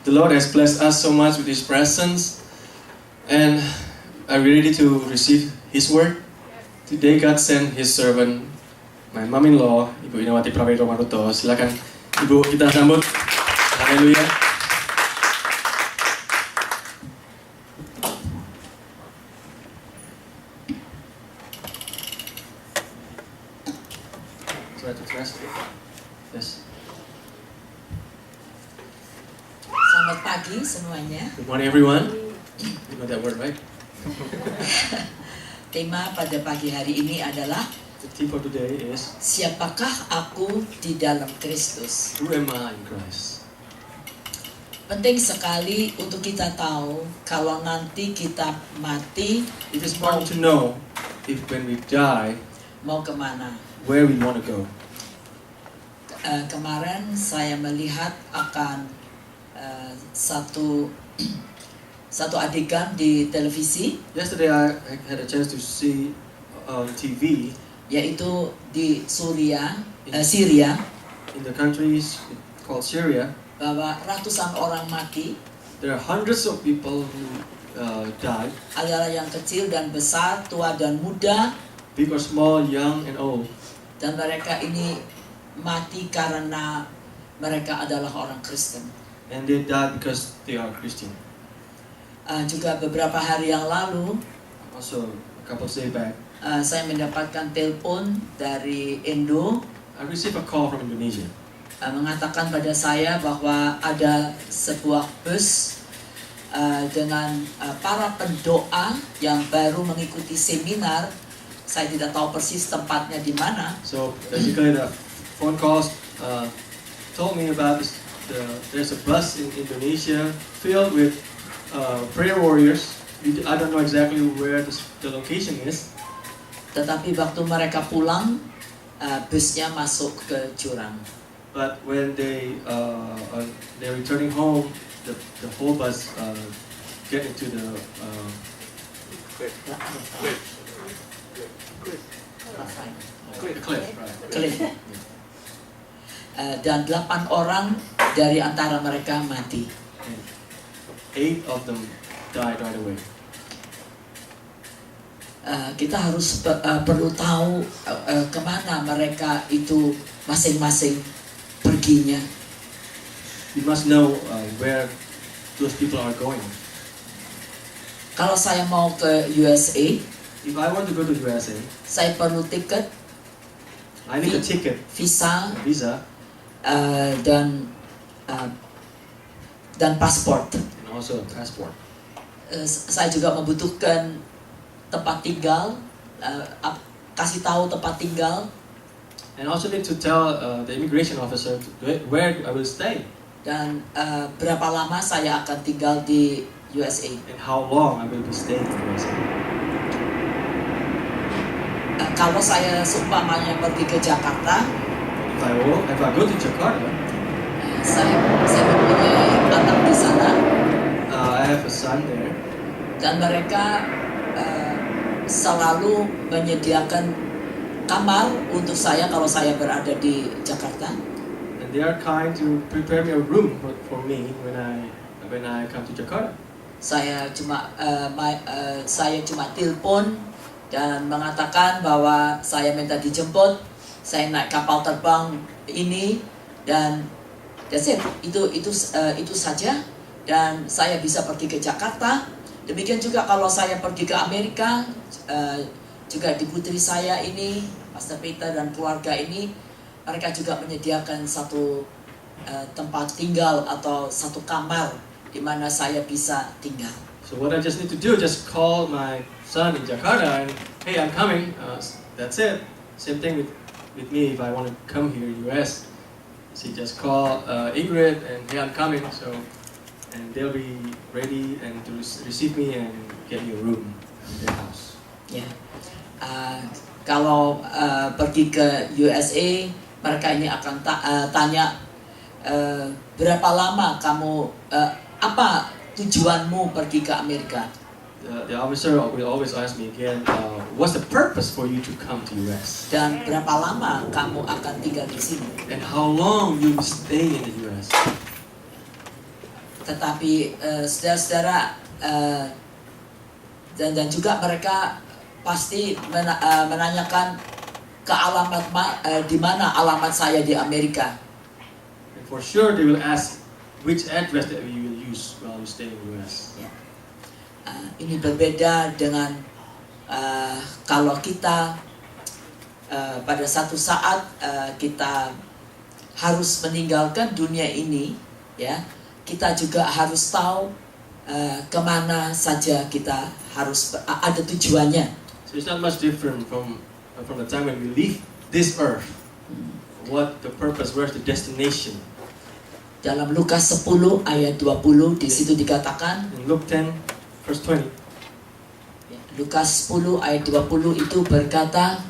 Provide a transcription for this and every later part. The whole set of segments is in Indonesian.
The Lord has blessed us so much with His presence, and are we ready to receive His word? Today God sent His servant, my mom-in-law, Ibu Inawati Prawiro Maruto. Silakan Ibu kita sambut. Haleluya. Try to translate. Yes. Selamat pagi semuanya. Good morning, everyone. You know that word, right? Tema pada pagi hari ini adalah The theme for today is siapakah aku di dalam Kristus. Who am I in Christ? Penting sekali untuk kita tahu kalau nanti kita mati It is important to know if when we die, mau kemana. where we want to go. Kemarin saya melihat akan satu adegan di televisi, Yesterday I had a chance to see on TV yaitu di Syria in the countries called Syria. bahwa ratusan orang mati, There are hundreds of people who died, adalah yang kecil dan besar, tua dan muda, big or small, young and old. dan mereka ini mati karena mereka adalah orang Kristen. And they died because they are Christian. Juga beberapa hari yang lalu Also, a couple of days back, saya mendapatkan telepon dari Indo I received a call from Indonesia. Mengatakan pada saya bahwa ada sebuah bus dengan para pendoa yang baru mengikuti seminar. Saya tidak tahu persis tempatnya di mana. So basically, the phone calls told me about this. There's a bus in Indonesia filled with prayer warriors. I don't know exactly where the location is. Tetapi waktu mereka pulang, busnya masuk ke jurang. But when they're returning home, the whole bus get into the cliff. Right. Cliff. Dan 8 orang dari antara mereka mati. And 8 of them died right away. Kita harus perlu tahu kemana mereka itu masing-masing perginya. You must know where those people are going. Kalau saya mau ke USA, If I want to go to USA, saya perlu tiket, I need a ticket, visa, visa, dan paspor. and also a passport. Saya juga membutuhkan tempat tinggal, kasih tahu tempat tinggal, And I also need to tell the immigration officer where I will stay dan berapa lama saya akan tinggal di USA. and how long I will be staying in USA. Kalau saya seumpamanya pergi ke Jakarta, If I go to Jakarta, saya mempunyai anak di sana, I have a son there, dan mereka selalu menyediakan kamar untuk saya kalau saya berada di Jakarta. and they are kind to prepare me a room for me when I come to Jakarta. Saya cuma telepon dan mengatakan bahwa saya minta dijemput, saya naik kapal terbang ini, dan that's it. Itu saja, dan saya bisa pergi ke Jakarta. Demikian juga kalau saya pergi ke Amerika, juga di putri saya ini, Pastor Peter dan keluarga ini, mereka juga menyediakan satu tempat tinggal atau satu kamar di mana saya bisa tinggal. So what I just need to do, just call my son in Jakarta and, hey, I'm coming. That's it. Same thing with me if I want to come here in US. So just call Ingrid and, hey, I'm coming. So, and they'll be ready and to receive me and get me a room in their house. Ya, kalau pergi ke USA, mereka ini akan tanya berapa lama kamu, apa tujuanmu pergi ke Amerika? The officer will always ask me again, what's the purpose for you to come to US? Dan berapa lama kamu akan tinggal di sini? And how long you will stay in the US? tetapi saudara-saudara dan juga mereka pasti menanyakan ke alamat di mana alamat saya di Amerika. And for sure they will ask which address that we will use while we stay in US. Ya. Ini berbeda dengan kalau kita pada satu saat kita harus meninggalkan dunia ini, ya, kita juga harus tahu kemana saja kita harus ada tujuannya. So it's not much different from the time when we leave this earth. What the purpose, where's the destination? Dalam Lukas 10 ayat 20 di situ dikatakan, In Luke 10 verse 20, Lukas 10 ayat 20 itu berkata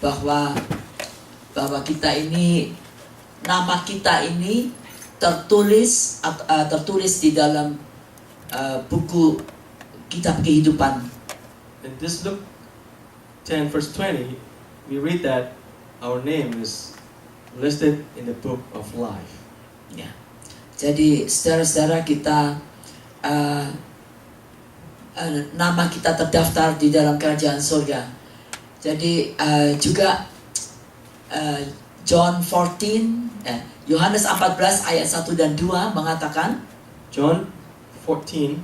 bahwa kita ini, nama kita ini tertulis di dalam buku kitab kehidupan. in this Luke 10 verse 20, we read that our name is listed in the book of life. Ya. Jadi saudara-saudara kita nama kita terdaftar di dalam kerajaan surga. Jadi juga John 14, Yohanes 14 ayat 1 dan 2 mengatakan, John 14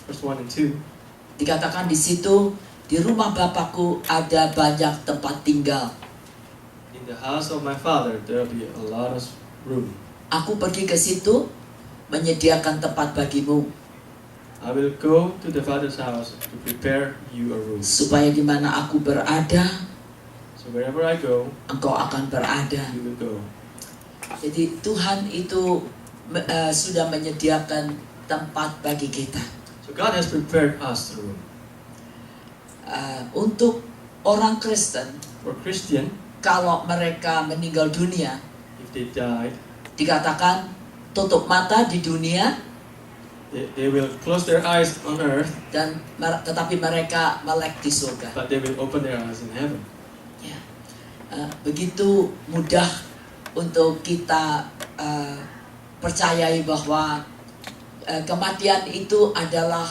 verse 1 and 2, dikatakan di situ, di rumah Bapakku ada banyak tempat tinggal. in the house of my Father there will be a lot of room. Aku pergi ke situ menyediakan tempat bagimu, I will go to the Father's house to prepare you a room. supaya di mana aku berada, So wherever I go, engkau akan berada. you will go. Jadi Tuhan itu sudah menyediakan tempat bagi kita. So God has prepared us a room. Untuk orang Kristen, For Christian, kalau mereka meninggal dunia, if they died, dikatakan tutup mata di dunia, they will close their eyes on earth, dan tetapi mereka melek di surga. but they will open their eyes in heaven. Ya. Begitu mudah untuk kita percayai bahwa kematian itu adalah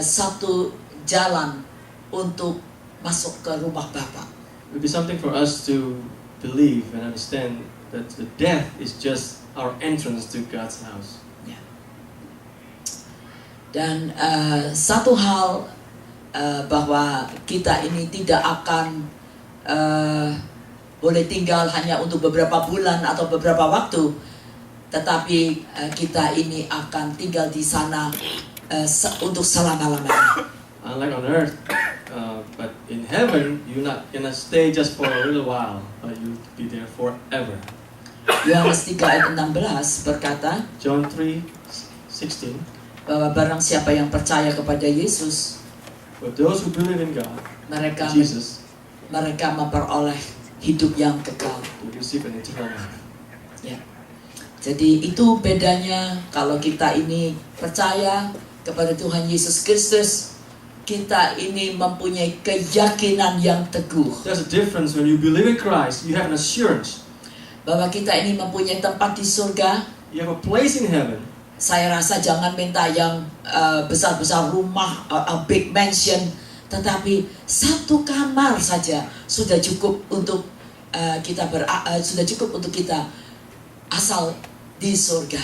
satu jalan untuk masuk ke rumah Bapa. It would be something for us to believe and understand that the death is just our entrance to God's house. Ya. Dan satu hal bahwa kita ini tidak akan boleh tinggal hanya untuk beberapa bulan atau beberapa waktu, tetapi kita ini akan tinggal di sana untuk selama-lamanya. Unlike on earth, but in heaven, you're not gonna stay just for a little while, but you'll be there forever. Yohanes 3 ayat 16 berkata John 3:16. bahwa barang siapa yang percaya kepada Yesus, For those who believe in God, mereka Jesus, memperoleh hidup yang kekal. will receive an eternal life. Ya. Jadi itu bedanya kalau kita ini percaya kepada Tuhan Yesus Kristus, kita ini mempunyai keyakinan yang teguh There's a difference when you believe in Christ. You have an assurance. bahwa kita ini mempunyai tempat di surga. You have a place in heaven. Saya rasa jangan minta yang besar-besar rumah, a big mansion, tetapi satu kamar saja sudah cukup untuk kita asal di surga.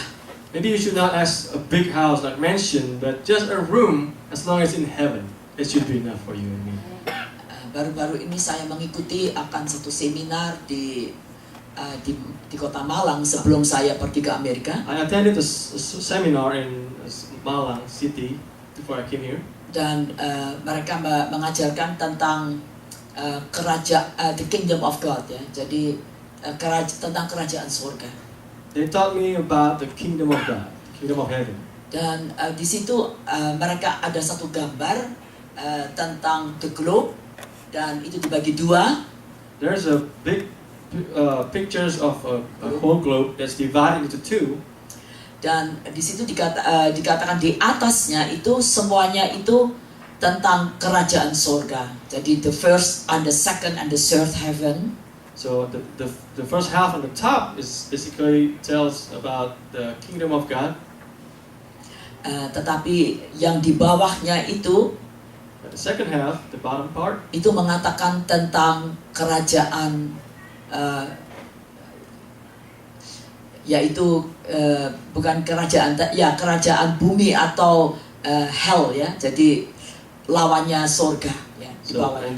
Maybe you should not ask a big house like mansion, but just a room as long as in heaven. It should be enough for you and me. Baru-baru ini saya mengikuti akan satu seminar di kota Malang sebelum saya pergi ke Amerika. I attended a seminar in Malang City before I came here. Dan mereka mengajarkan tentang the kingdom of God, ya. Jadi tentang kerajaan surga. They taught me about the kingdom of God, the kingdom of heaven. Dan di situ mereka ada satu gambar tentang the globe, dan itu dibagi dua. There's a big pictures of a whole globe that's divided into two. Dan di situ dikatakan di atasnya itu semuanya itu tentang kerajaan surga. Jadi the first and the second and the third heaven. So the first half on the top is basically tells about the kingdom of God. Tetapi yang di bawahnya itu The second half, the bottom part, itu mengatakan tentang kerajaan, yaitu bukan kerajaan, ya kerajaan bumi atau hell ya, jadi lawannya surga ya di so, bawah. and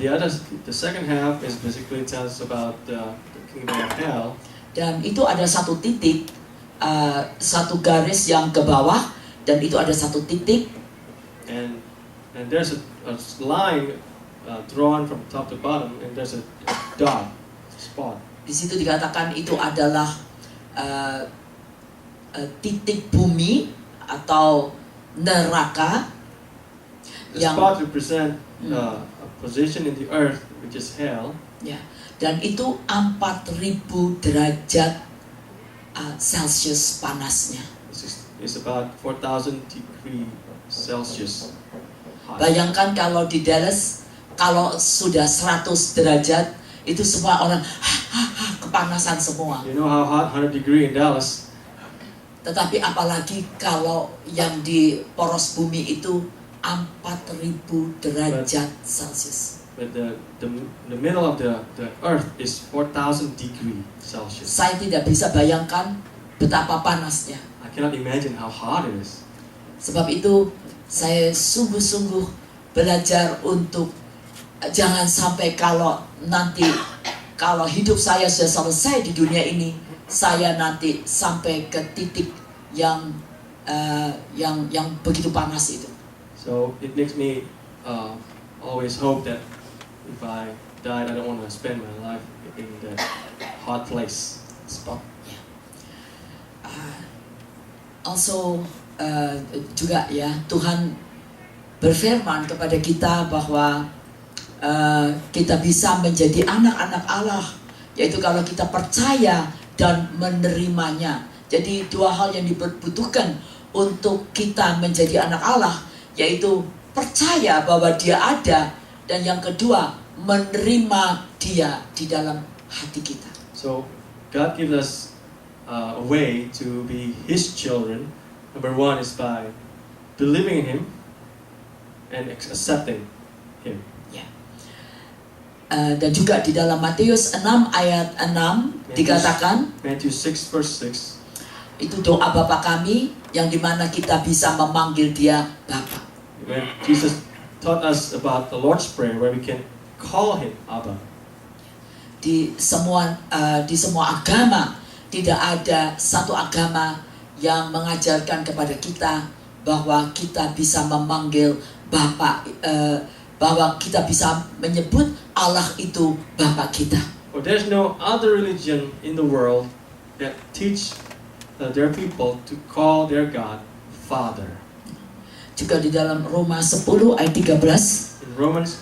the second half is basically tells about the kingdom of hell. Dan itu ada satu titik, satu garis yang ke bawah, dan itu ada satu titik. And there's a line drawn from top to bottom, and there's a dot, spot. Di situ dikatakan itu adalah titik bumi atau neraka. The Yang spot represent a position in the earth, which is hell. ya, dan itu 4.000 derajat Celcius panasnya. It's about 4,000 degrees Celsius high. Bayangkan kalau di Dallas, kalau sudah 100 derajat, itu semua orang kepanasan semua. You know how hot 100 degree in Dallas? Tetapi apalagi kalau yang di poros bumi itu 4.000 derajat Celcius. But the middle of the earth is 4,000 degree Celsius. Saya tidak bisa bayangkan betapa panasnya. I cannot imagine how hot it is. Sebab itu saya sungguh-sungguh belajar untuk jangan sampai kalau nanti kalau hidup saya sudah selesai di dunia ini, saya nanti sampai ke titik yang begitu panas itu. So it makes me always hope that if I died, I don't want to spend my life in that hot place spot. Also juga ya, Tuhan berfirman kepada kita bahwa kita bisa menjadi anak-anak Allah, yaitu kalau kita percaya dan menerimanya. Jadi dua hal yang dibutuhkan untuk kita menjadi anak Allah, yaitu percaya bahwa Dia ada, dan yang kedua menerima Dia di dalam hati kita. So God gives us a way to be His children. Number one is by believing in Him and accepting Him. Dan juga di dalam Matius 6 ayat 6 dikatakan, Matthew 6 verse 6. itu doa Bapa kami, yang dimana kita bisa memanggil Dia Bapa. When Jesus taught us about the Lord's Prayer, where we can call Him Abba. Di semua agama tidak ada satu agama yang mengajarkan kepada kita bahwa kita bisa memanggil Bapa, bahwa kita bisa menyebut Allah itu Bapa kita. Or there's no other religion in the world that teach their people to call their God Father. Juga di dalam Roma 10 ayat 13, In Romans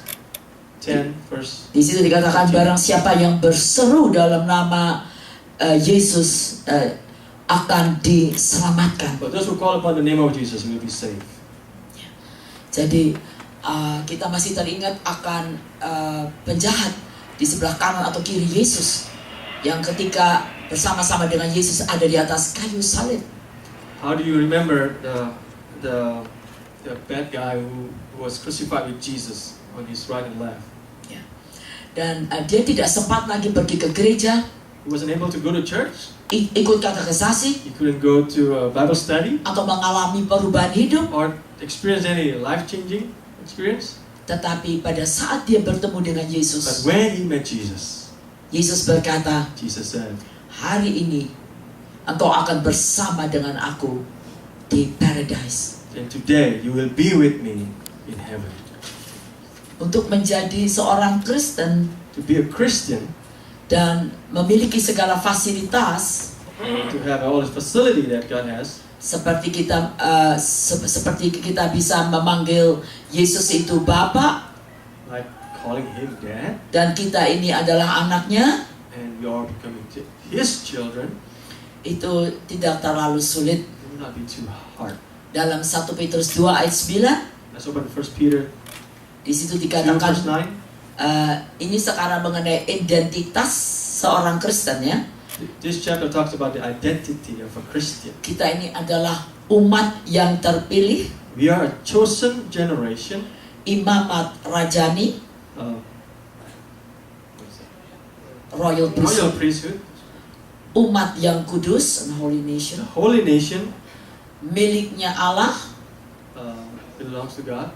10 verse, di situ dikatakan barang siapa yang berseru dalam nama Yesus akan diselamatkan. but those who call upon the name of Jesus will be saved. Jadi kita masih teringat akan penjahat di sebelah kanan atau kiri Yesus, yang ketika bersama-sama dengan Yesus ada di atas kayu salib. How do you remember the bad guy who was crucified with Jesus on his right and left? Dan dia tidak sempat lagi pergi ke gereja, He wasn't able to go to church. ikut katekisasi, He couldn't go to a Bible study atau mengalami perubahan hidup. or experience any life-changing experience. Tetapi pada saat dia bertemu dengan But Yesus, when he met Jesus, Yesus berkata, Jesus said, hari ini engkau akan bersama dengan aku di paradise. and today you will be with me in heaven. Untuk menjadi seorang Kristen To be a Christian, dan memiliki segala fasilitas to have all the facility that God has, seperti kita seperti kita bisa memanggil Yesus itu Bapa, like calling him Dad, dan kita ini adalah anaknya, and we are becoming his children, itu tidak terlalu sulit. it will not be too hard. Dalam 1 Petrus 2 ayat 9, Let's open 1 Peter di situ 2 dikatakan verse 9. ini sekarang mengenai identitas seorang Kristen ya. This chapter talks about the identity of a Christian. Kita ini adalah umat yang terpilih, We are a chosen generation. imamat rajani, Uh, royal priesthood, royal priesthood, umat yang kudus, and holy nation, the holy nation, miliknya Allah, belongs to God,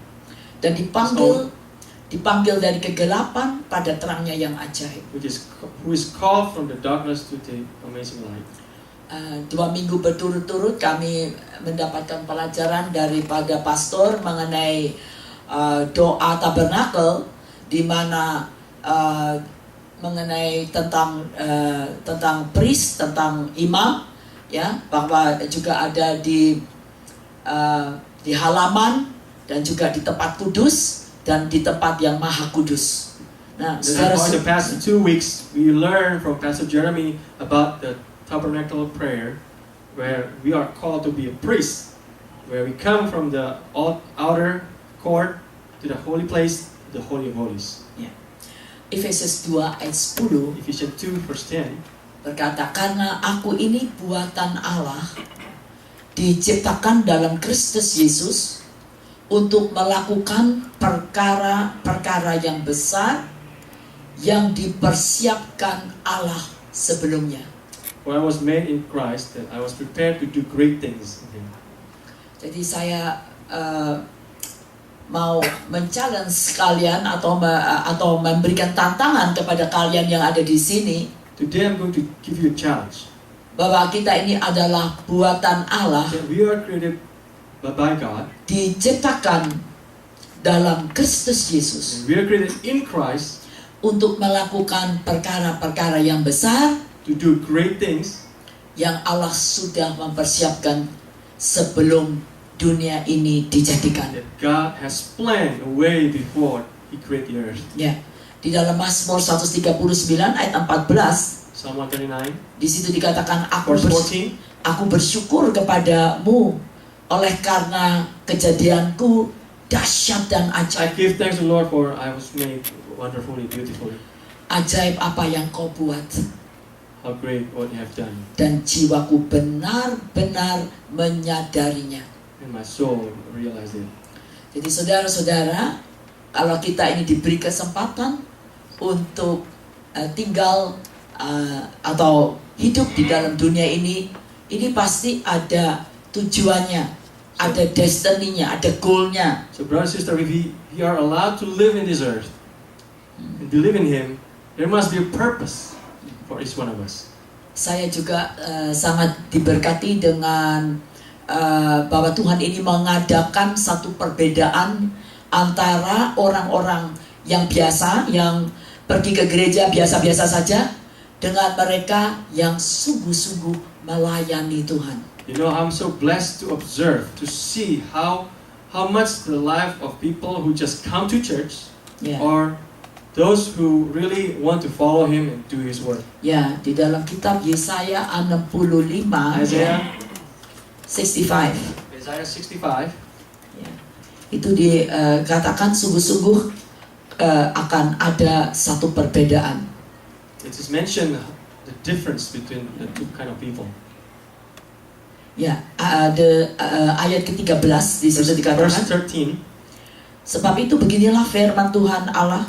dan dipanggil dari kegelapan pada terangnya yang ajaib. who is called from the darkness to the amazing light. 2 minggu berturut-turut kami mendapatkan pelajaran daripada pastor mengenai doa tabernakel, di mana mengenai tentang priest, tentang imam, ya, bahwa juga ada di halaman dan juga di tempat kudus dan di tempat yang maha kudus. Nah, In the past 2 weeks, we learned from Pastor Jeremy about the tabernacle prayer, where we are called to be a priest, where we come from the outer court to the holy place, the Holy of Holies. Efesus 2 ayat 10 Ephesians 2 verse 10 berkata, karena aku ini buatan Allah, diciptakan dalam Kristus Yesus untuk melakukan perkara-perkara yang besar yang dipersiapkan Allah sebelumnya. For I was made in Christ, that I was prepared to do great things in Him. Jadi saya mau men-challenge kalian atau memberikan tantangan kepada kalian yang ada di sini, Today I'm going to give you a challenge. bahwa kita ini adalah buatan Allah, That we are created by God, diciptakan dalam Kristus Yesus and we are created in Christ untuk melakukan perkara-perkara yang besar to do great things yang Allah sudah mempersiapkan sebelum dunia ini dijadikan. that God has planned way before He created the earth. Ya, di dalam Mazmur 139 ayat 14, Psalm 139 di situ dikatakan, verse 14. aku bersyukur kepadamu oleh karena kejadianku dahsyat dan I ajaib. give thanks to the Lord for I was made wonderfully, beautifully. Ajaib apa yang kau buat, How great what you have done, dan jiwaku benar-benar menyadarinya. and my soul realized it. Jadi saudara-saudara, kalau kita ini diberi kesempatan untuk tinggal atau hidup di dalam dunia ini pasti ada tujuannya, ada destiny-nya, ada goal-nya. So brother and sister, if we are allowed to live in this earth and believe in Him, there must be a purpose for each one of us. Saya juga sangat diberkati dengan bahwa Tuhan ini mengadakan satu perbedaan antara orang-orang yang biasa, yang pergi ke gereja biasa-biasa saja, dengan mereka yang sungguh-sungguh melayani Tuhan. You know, I'm so blessed to observe, to see how much the life of people who just come to church Ya, or those who really want to follow Him and do His work. ya, di dalam kitab Yesaya 65, Isaiah 65, Isaiah 65, ya, itu dikatakan sungguh-sungguh akan ada satu perbedaan. it is mentioned the difference between the two kind of people. Ya, ayat ke-13 di situ Verse dikatakan, 13, sebab itu beginilah firman Tuhan Allah,